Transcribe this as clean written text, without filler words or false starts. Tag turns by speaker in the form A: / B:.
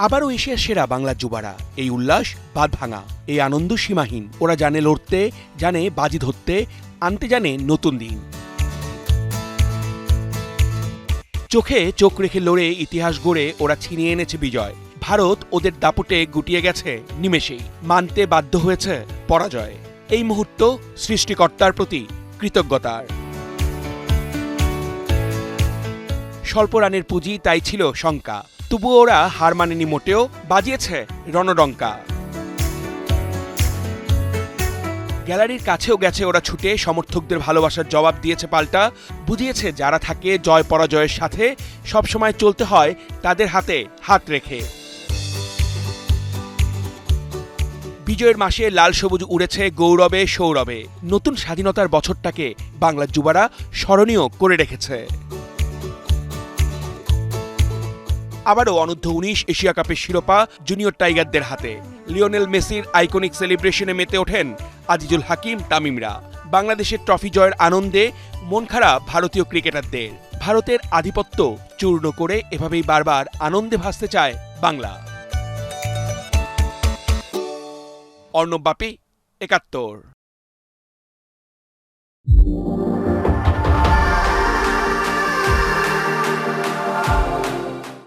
A: আবারও এশিয়ার সেরা বাংলার যুবারা, এই উল্লাস বাঁধ ভাঙা, এই আনন্দ সীমাহীন। ওরা জানে লড়তে, জানে বাজি ধরতে, আনতে জানে নতুন দিন। চোখে চোখ রেখে লড়ে ইতিহাস গড়ে ওরা ছিনিয়ে এনেছে বিজয়। ভারত ওদের দাপটে গুটিয়ে গেছে নিমেষেই, মানতে বাধ্য হয়েছে পরাজয়। এই মুহূর্ত সৃষ্টিকর্তার প্রতি কৃতজ্ঞতার। স্বল্প রানের পুঁজি তাই ছিল শঙ্কা, তবুও ওরা হার মানেনি মোটেও, বাজিয়েছে রণডঙ্কা। গ্যালারির কাছেও গেছে ওরা ছুটে, সমর্থকদের ভালোবাসার জবাব দিয়েছে পাল্টা। বুঝিয়েছে যারা থাকে জয় পরাজয়ের সাথে, সবসময় চলতে হয় তাদের হাতে হাত রেখে। বিজয়ের মাসে লাল সবুজ উড়েছে গৌরবে সৌরভে। নতুন স্বাধীনতার বছরটাকে বাংলার যুবারা স্মরণীয় করে রেখেছে। আবারও অনূর্ধ্ব-19 এশিয়া কাপের শিরোপা জুনিয়র টাইগারদের হাতে। লিওনেল মেসির আইকনিক সেলিব্রেশনে মেতে ওঠেন আজিজুল হাকিম তামিমরা। বাংলাদেশের ট্রফি জয়ের আনন্দে মন খারাপ ভারতীয় ক্রিকেটারদের। ভারতের আধিপত্য চূর্ণ করে এভাবেই বারবার আনন্দে ভাসতে চায় বাংলা। অর্ণব বাপি, ৭১।